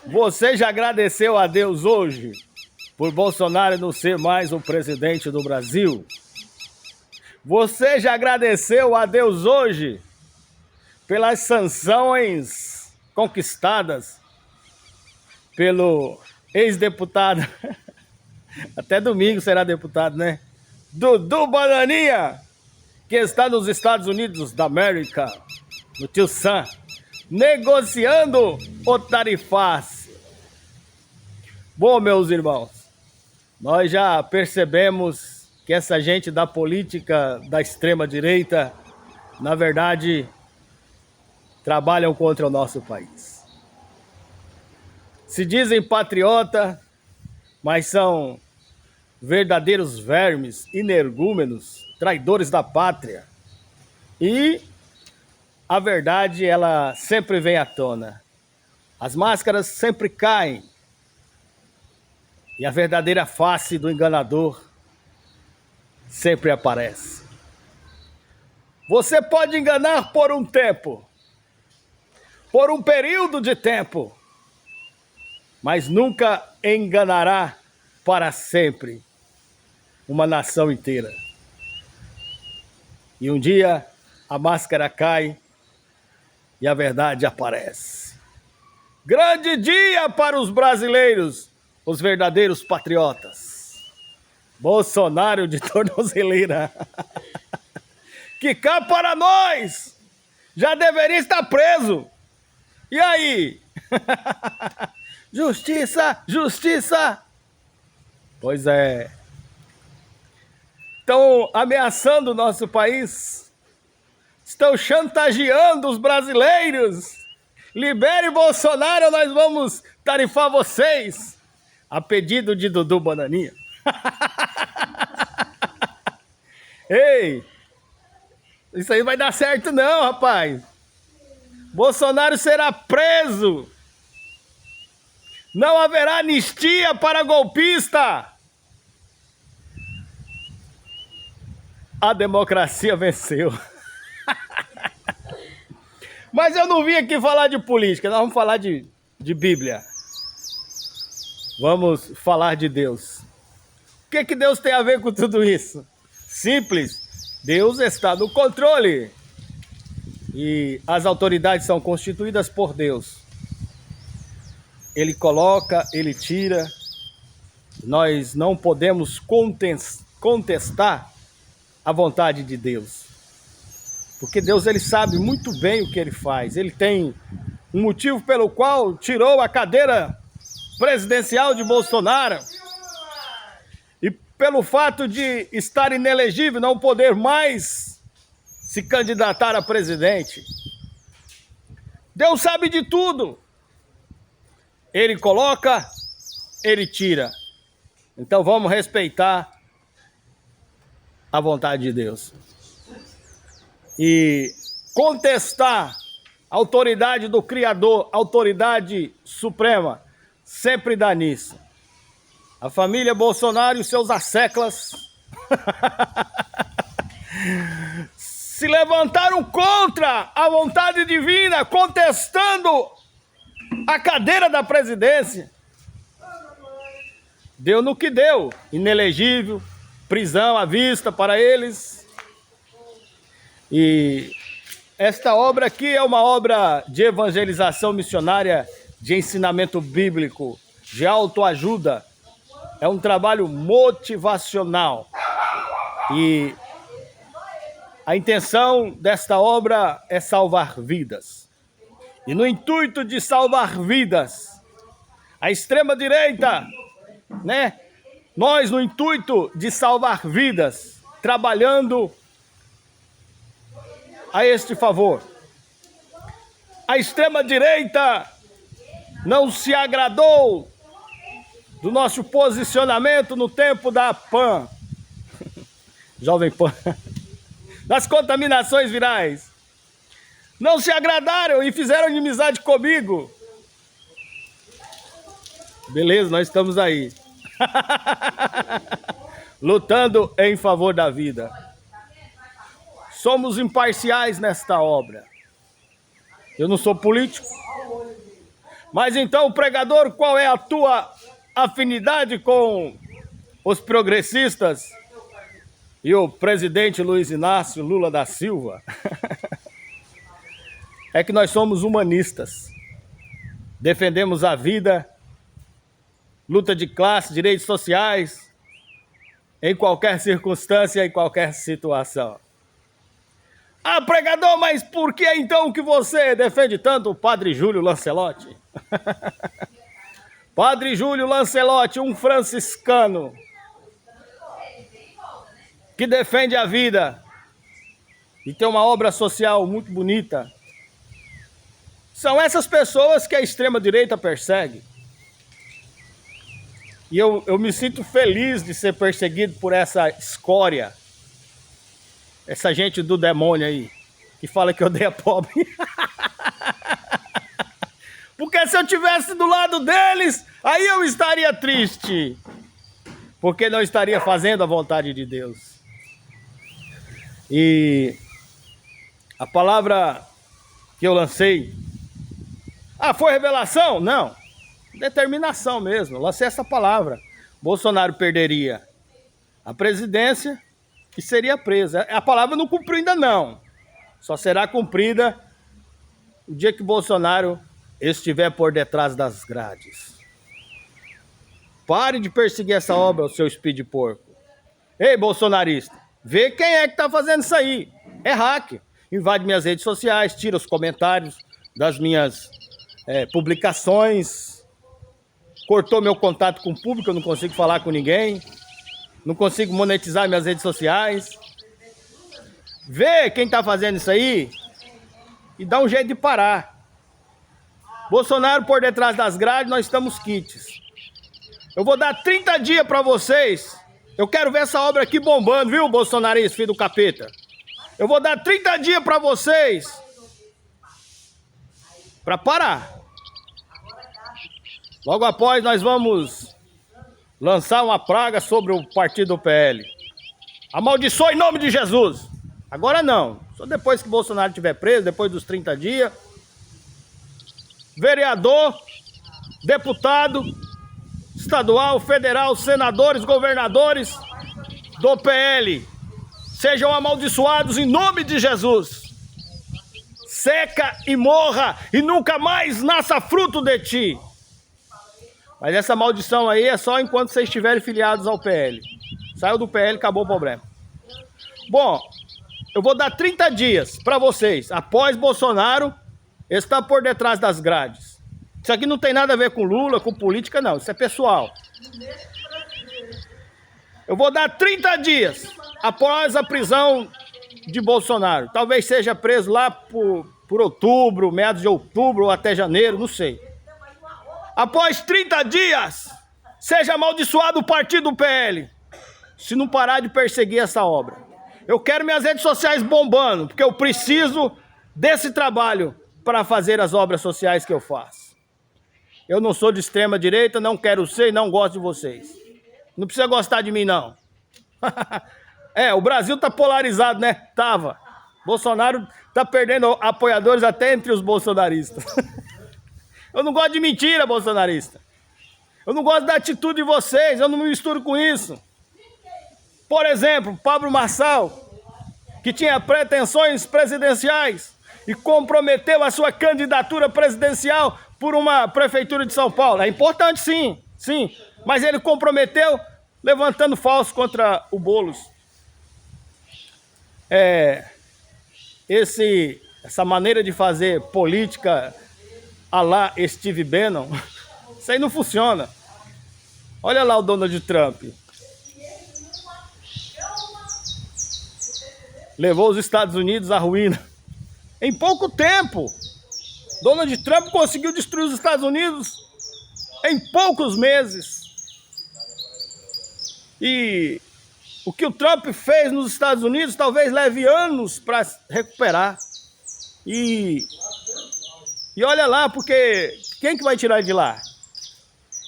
Você já agradeceu a Deus hoje por Bolsonaro não ser mais o presidente do Brasil? Você já agradeceu a Deus hoje pelas sanções conquistadas pelo ex-deputado, até domingo será deputado, né? Dudu Bananinha, que está nos Estados Unidos da América, no Tio Sam, negociando o tarifaço. Bom, meus irmãos, nós já percebemos que essa gente da política da extrema-direita, na verdade, trabalham contra o nosso país. Se dizem patriota, mas são verdadeiros vermes, energúmenos, traidores da pátria. E a verdade, ela sempre vem à tona. As máscaras sempre caem. E a verdadeira face do enganador sempre aparece. Você pode enganar por um tempo, por um período de tempo, mas nunca enganará para sempre uma nação inteira. E um dia a máscara cai e a verdade aparece. Grande dia para os brasileiros, os verdadeiros patriotas. Bolsonaro de tornozeleira. Que cá para nós! Já deveria estar preso. E aí? Justiça, justiça! Pois é. Estão ameaçando o nosso país. Estão chantageando os brasileiros. Libere Bolsonaro, nós vamos tarifar vocês. A pedido de Dudu Bananinha. Ei, isso aí vai dar certo não, rapaz. Bolsonaro será preso. Não haverá anistia para golpista. A democracia venceu. Mas eu não vim aqui falar de política, nós vamos falar de Bíblia. Vamos falar de Deus. O que Deus tem a ver com tudo isso? Simples. Deus está no controle. E as autoridades são constituídas por Deus. Ele coloca, ele tira. Nós não podemos contestar a vontade de Deus. Porque Deus, ele sabe muito bem o que ele faz. Ele tem um motivo pelo qual tirou a cadeira presidencial de Bolsonaro. E pelo fato de estar inelegível, não poder mais se candidatar a presidente. Deus sabe de tudo. Ele coloca, ele tira. Então vamos respeitar a vontade de Deus. E contestar a autoridade do Criador, a autoridade suprema, sempre dá nisso. A família Bolsonaro e os seus asseclas se levantaram contra a vontade divina, contestando a cadeira da presidência. Deu no que deu, inelegível, prisão à vista para eles. E esta obra aqui é uma obra de evangelização missionária, de ensinamento bíblico, de autoajuda. É um trabalho motivacional. E a intenção desta obra é salvar vidas. E no intuito de salvar vidas, a extrema-direita, né? Nós, no intuito de salvar vidas, trabalhando a este favor. A extrema-direita não se agradou do nosso posicionamento no tempo da PAN, Jovem Pan, das contaminações virais. Não se agradaram e fizeram inimizade comigo. Beleza, nós estamos aí. Lutando em favor da vida. Somos imparciais nesta obra. Eu não sou político. Mas então, pregador, qual é a tua afinidade com os progressistas e o presidente Luiz Inácio Lula da Silva? É que nós somos humanistas. Defendemos a vida, luta de classe, direitos sociais, em qualquer circunstância, em qualquer situação. Ah, pregador, mas por que então que você defende tanto o Padre Júlio Lancelotti? Padre Júlio Lancelotti, um franciscano que defende a vida e tem uma obra social muito bonita. São essas pessoas que a extrema-direita persegue. E eu me sinto feliz de ser perseguido por essa escória, essa gente do demônio aí, que fala que odeia pobre. Porque se eu estivesse do lado deles, aí eu estaria triste. Porque não estaria fazendo a vontade de Deus. E a palavra que eu lancei... Ah, foi revelação? Não. Determinação mesmo. Eu lancei essa palavra. Bolsonaro perderia a presidência e seria preso. A palavra não cumpriu ainda não. Só será cumprida o dia que Bolsonaro estiver por detrás das grades. Pare de perseguir essa obra, o seu espírito de porco. Ei, bolsonarista, vê quem é que tá fazendo isso aí. É hack. Invade minhas redes sociais, tira os comentários das minhas publicações, cortou meu contato com o público, eu não consigo falar com ninguém, não consigo monetizar minhas redes sociais. Vê quem tá fazendo isso aí e dá um jeito de parar. Bolsonaro por detrás das grades, nós estamos quites. Eu vou dar 30 dias para vocês. Eu quero ver essa obra aqui bombando, viu, bolsonarista, filho do capeta? Eu vou dar 30 dias para vocês para parar. Logo após nós vamos lançar uma praga sobre o partido do PL. Amaldiçoa em nome de Jesus. Agora não. Só depois que Bolsonaro estiver preso, depois dos 30 dias. Vereador, deputado, estadual, federal, senadores, governadores do PL. Sejam amaldiçoados em nome de Jesus. Seca e morra e nunca mais nasça fruto de ti. Mas essa maldição aí é só enquanto vocês estiverem filiados ao PL. Saiu do PL, acabou o problema. Bom, eu vou dar 30 dias para vocês, após Bolsonaro estar por detrás das grades. Isso aqui não tem nada a ver com Lula, com política, não. Isso é pessoal. Eu vou dar 30 dias após a prisão de Bolsonaro. Talvez seja preso lá por outubro, meados de outubro ou até janeiro, não sei. Após 30 dias, seja amaldiçoado o partido PL, se não parar de perseguir essa obra. Eu quero minhas redes sociais bombando, porque eu preciso desse trabalho para fazer as obras sociais que eu faço. Eu não sou de extrema direita, não quero ser e não gosto de vocês. Não precisa gostar de mim, não. O Brasil tá polarizado, né? Tava. Bolsonaro tá perdendo apoiadores até entre os bolsonaristas. Eu não gosto de mentira, bolsonarista. Eu não gosto da atitude de vocês, eu não me misturo com isso. Por exemplo, Pablo Marçal, que tinha pretensões presidenciais e comprometeu a sua candidatura presidencial por uma prefeitura de São Paulo. É importante, sim, sim. Mas ele comprometeu levantando falso contra o Boulos. Essa maneira de fazer política a lá Steve Bannon, isso aí não funciona. Olha lá o Donald Trump. Levou os Estados Unidos à ruína. Em pouco tempo, Donald Trump conseguiu destruir os Estados Unidos em poucos meses. E o que o Trump fez nos Estados Unidos talvez leve anos para recuperar. E olha lá, porque quem que vai tirar ele de lá?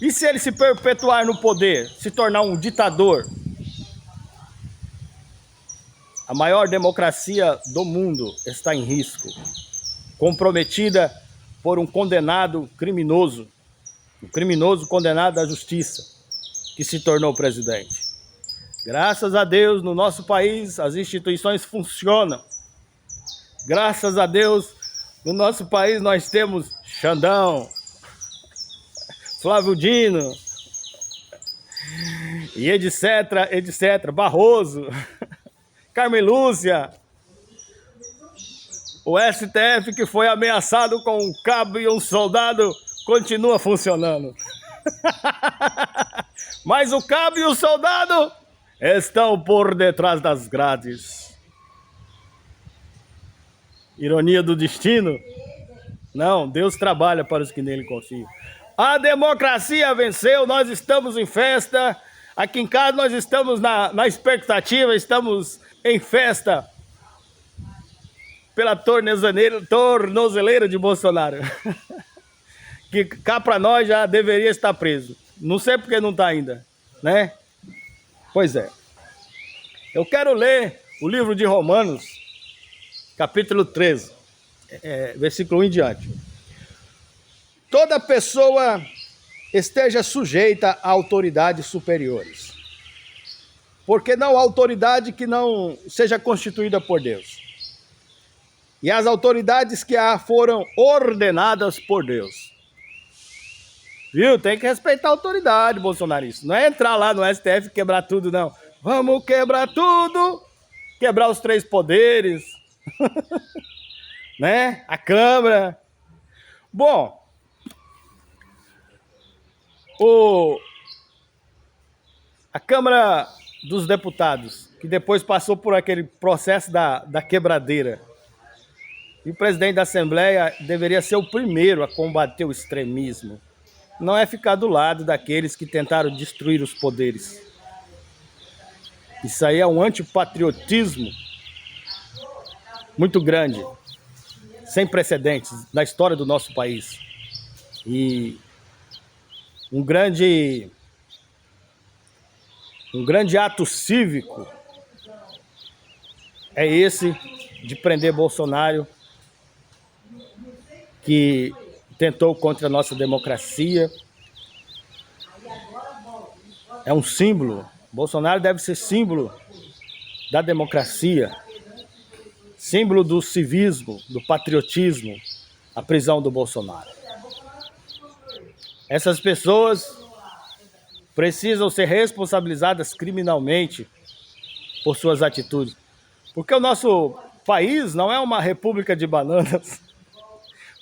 E se ele se perpetuar no poder, se tornar um ditador? A maior democracia do mundo está em risco, comprometida por um condenado criminoso, um criminoso condenado à justiça, que se tornou presidente. Graças a Deus, no nosso país, as instituições funcionam. Graças a Deus, no nosso país, nós temos Xandão, Flávio Dino, e etc, Barroso, Carmen Lúcia. O STF, que foi ameaçado com um cabo e um soldado, continua funcionando. Mas o cabo e o soldado estão por detrás das grades. Ironia do destino? Não, Deus trabalha para os que nele confiam. A democracia venceu, nós estamos em festa. Aqui em casa nós estamos na expectativa, estamos em festa pela tornozeleira de Bolsonaro. Que cá para nós já deveria estar preso. Não sei porque não está ainda, né? Pois é. Eu quero ler o livro de Romanos, capítulo 13, versículo 1 em diante. Toda pessoa esteja sujeita a autoridades superiores, porque não há autoridade que não seja constituída por Deus. E as autoridades que há foram ordenadas por Deus. Viu? Tem que respeitar a autoridade, bolsonarista. Não é entrar lá no STF e quebrar tudo, não. Vamos quebrar tudo. Quebrar os 3 poderes. Né? A Câmara. Bom. A Câmara dos Deputados, que depois passou por aquele processo da quebradeira. E o presidente da Assembleia deveria ser o primeiro a combater o extremismo. Não é ficar do lado daqueles que tentaram destruir os poderes. Isso aí é um antipatriotismo muito grande, sem precedentes na história do nosso país. E um grande ato cívico é esse de prender Bolsonaro, que tentou contra a nossa democracia. É um símbolo. Bolsonaro deve ser símbolo da democracia, símbolo do civismo, do patriotismo, a prisão do Bolsonaro. Essas pessoas precisam ser responsabilizadas criminalmente por suas atitudes, porque o nosso país não é uma república de bananas.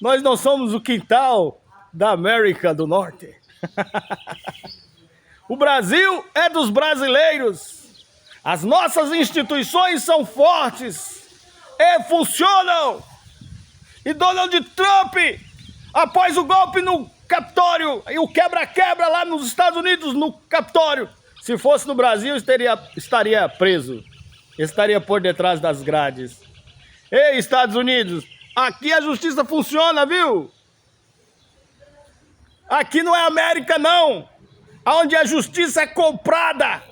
Nós não somos o quintal da América do Norte. O Brasil é dos brasileiros. As nossas instituições são fortes e funcionam. E Donald Trump, após o golpe no Capitólio e o quebra-quebra lá nos Estados Unidos, no Capitólio, se fosse no Brasil, estaria preso. Estaria por detrás das grades. Ei, Estados Unidos, aqui a justiça funciona, viu? Aqui não é América, não. Onde a justiça é comprada.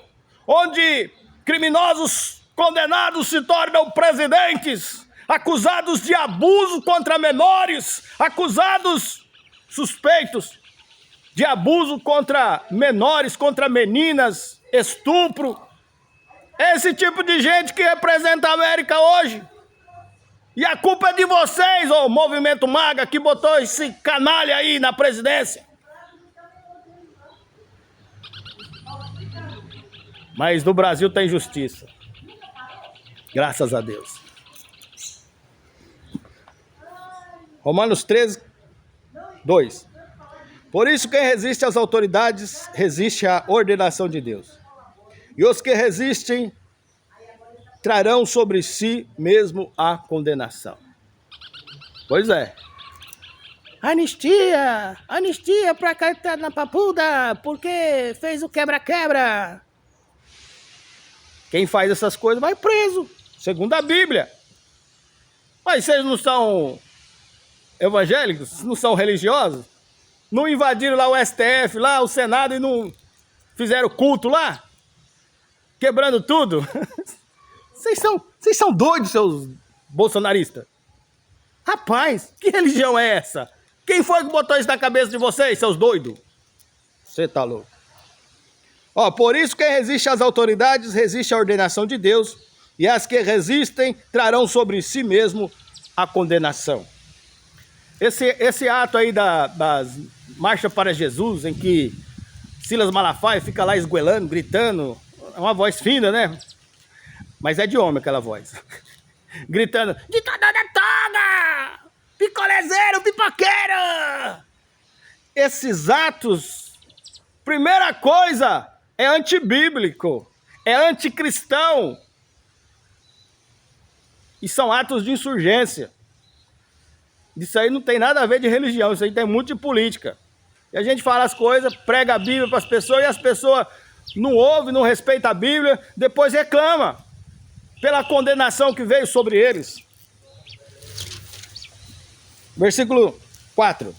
Onde criminosos condenados se tornam presidentes. Acusados de abuso contra menores. Acusados, suspeitos de abuso contra menores, contra meninas, estupro. Esse tipo de gente que representa a América hoje. E a culpa é de vocês, ô Movimento MAGA, que botou esse canalha aí na presidência. Mas no Brasil tem justiça. Graças a Deus. Romanos 13, 2. Por isso quem resiste às autoridades, resiste à ordenação de Deus. E os que resistem trarão sobre si mesmo a condenação. Pois é. Anistia! Anistia pra Caetano Papuda, porque fez o quebra-quebra. Quem faz essas coisas vai preso, segundo a Bíblia. Mas vocês não são evangélicos? Não são religiosos? Não invadiram lá o STF, lá o Senado e não fizeram culto lá? Quebrando tudo? Vocês são doidos, seus bolsonaristas? Rapaz, que religião é essa? Quem foi que botou isso na cabeça de vocês, seus doidos? Você tá louco. Ó, por isso quem resiste às autoridades resiste à ordenação de Deus, e as que resistem trarão sobre si mesmo a condenação. Esse ato aí das marchas para Jesus, em que Silas Malafaia fica lá esguelando, gritando, é uma voz fina, né? Mas é de homem aquela voz. Gritando, ditador da toga! Picolezeiro, pipoqueiro! Esses atos, primeira coisa, é antibíblico, é anticristão. E são atos de insurgência. Isso aí não tem nada a ver de religião, isso aí tem muito de política. E a gente fala as coisas, prega a Bíblia para as pessoas, e as pessoas não ouvem, não respeitam a Bíblia, depois reclama pela condenação que veio sobre eles. Versículo 4.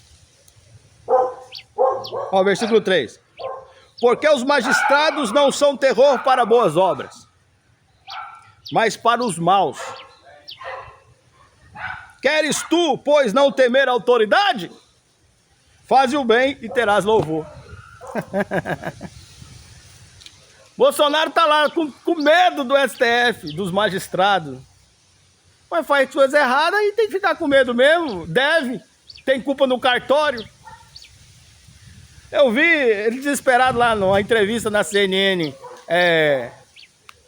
Ó, versículo 3. Porque os magistrados não são terror para boas obras, mas para os maus. Queres tu, pois, não temer a autoridade? Faze o bem e terás louvor. Bolsonaro tá lá com medo do STF, dos magistrados. Mas faz coisas erradas e tem que ficar com medo mesmo. Deve. Tem culpa no cartório. Eu vi ele desesperado lá numa entrevista na CNN.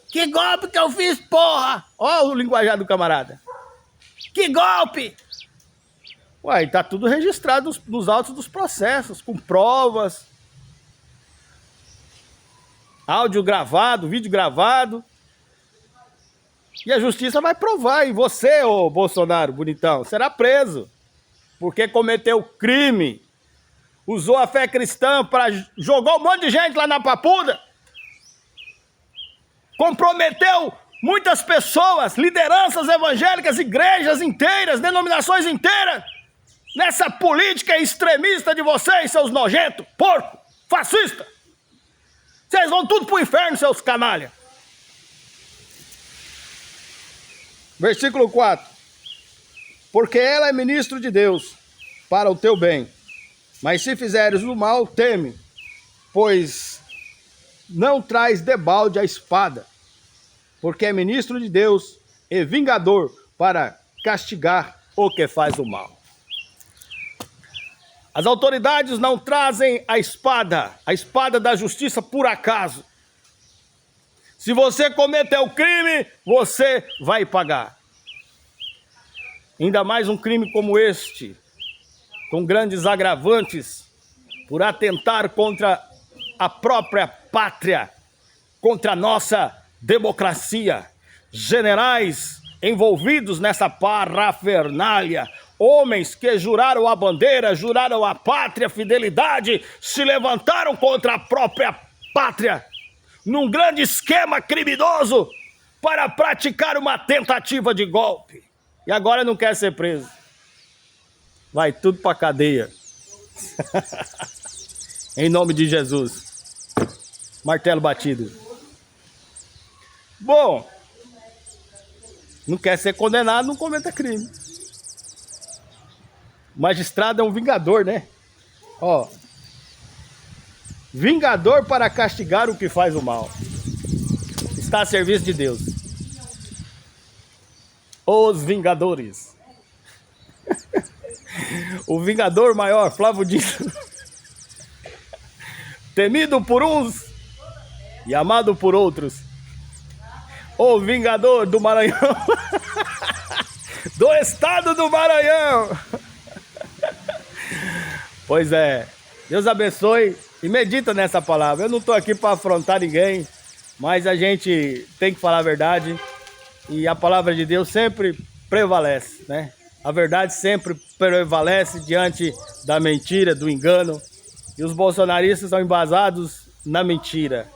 Que golpe que eu fiz, porra! Ó o linguajar do camarada. Que golpe! Uai, tá tudo registrado nos autos dos processos, com provas. Áudio gravado, vídeo gravado. E a justiça vai provar. E você, ô Bolsonaro, bonitão, será preso. Porque cometeu crime. Usou a fé cristã para jogar um monte de gente lá na Papuda. Comprometeu muitas pessoas, lideranças evangélicas, igrejas inteiras, denominações inteiras. Nessa política extremista de vocês, seus nojentos, porco, fascista. Vocês vão tudo pro inferno, seus canalha. Versículo 4. Porque ela é ministro de Deus para o teu bem. Mas se fizeres o mal, teme, pois não traz debalde a espada, porque é ministro de Deus e vingador para castigar o que faz o mal. As autoridades não trazem a espada da justiça por acaso. Se você cometeu crime, você vai pagar. Ainda mais um crime como este, com grandes agravantes, por atentar contra a própria pátria, contra a nossa democracia. Generais envolvidos nessa parafernália, homens que juraram a bandeira, juraram a pátria, fidelidade, se levantaram contra a própria pátria, num grande esquema criminoso, para praticar uma tentativa de golpe. E agora não quer ser preso. Vai tudo pra cadeia. Em nome de Jesus. Martelo batido. Bom, não quer ser condenado, não cometa crime. O magistrado é um vingador, né? Ó. Vingador para castigar o que faz o mal. Está a serviço de Deus. Os Vingadores. O Vingador maior, Flávio Dino. Temido por uns e amado por outros. O Vingador do Maranhão. Do estado do Maranhão. Pois é. Deus abençoe e medita nessa palavra. Eu não estou aqui para afrontar ninguém, mas a gente tem que falar a verdade. E a palavra de Deus sempre prevalece, né? A verdade sempre prevalece diante da mentira, do engano. E os bolsonaristas são embasados na mentira.